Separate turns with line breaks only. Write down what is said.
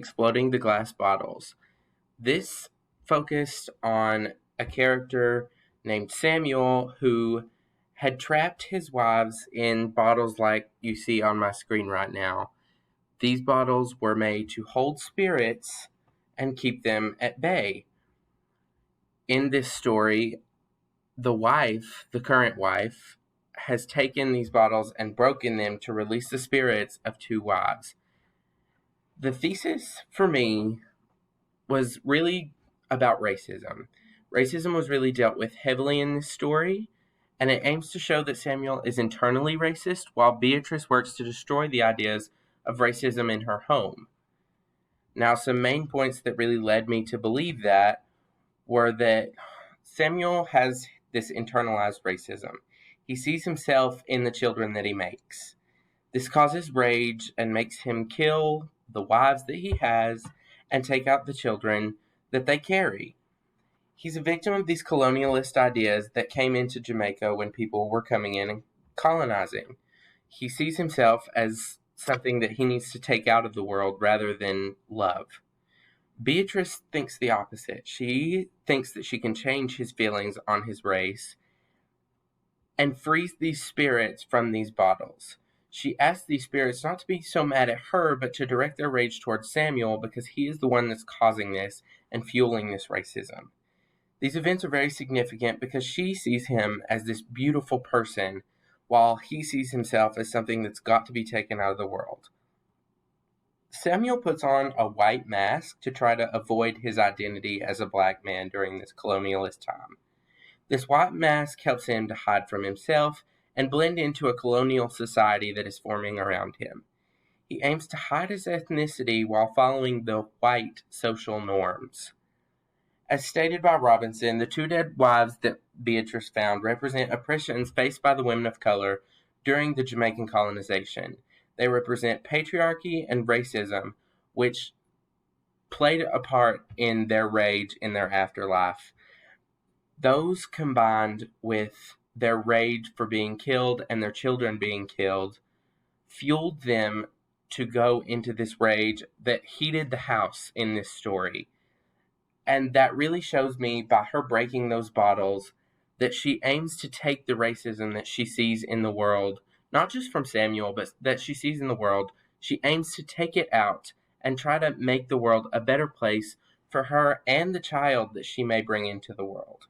Exploding the Glass Bottles. This focused on a character named Samuel who had trapped his wives in bottles like you see on my screen right now. These bottles were made to hold spirits and keep them at bay. In this story, the current wife, has taken these bottles and broken them to release the spirits of two wives. The thesis for me was really about racism. Racism was really dealt with heavily in this story, and it aims to show that Samuel is internally racist while Beatrice works to destroy the ideas of racism in her home. Now, some main points that really led me to believe that were that Samuel has this internalized racism. He sees himself in the children that he makes. This causes rage and makes him kill the wives that he has and take out the children that they carry. He's a victim of these colonialist ideas that came into Jamaica when people were coming in and colonizing. He sees himself as something that he needs to take out of the world rather than love. Beatrice thinks the opposite. She thinks that she can change his feelings on his race and frees these spirits from these bottles. She asks these spirits not to be so mad at her, but to direct their rage towards Samuel because he is the one that's causing this and fueling this racism. These events are very significant because she sees him as this beautiful person while he sees himself as something that's got to be taken out of the world. Samuel puts on a white mask to try to avoid his identity as a black man during this colonialist time. This white mask helps him to hide from himself and blend into a colonial society that is forming around him. He aims to hide his ethnicity while following the white social norms. As stated by Robinson, the two dead wives that Beatrice found represent oppressions faced by the women of color during the Jamaican colonization. They represent patriarchy and racism, which played a part in their rage in their afterlife. Those combined with their rage for being killed and their children being killed fueled them to go into this rage that heated the house in this story. And that really shows me by her breaking those bottles that she aims to take the racism that she sees in the world, not just from Samuel, but that she sees in the world. She aims to take it out and try to make the world a better place for her and the child that she may bring into the world.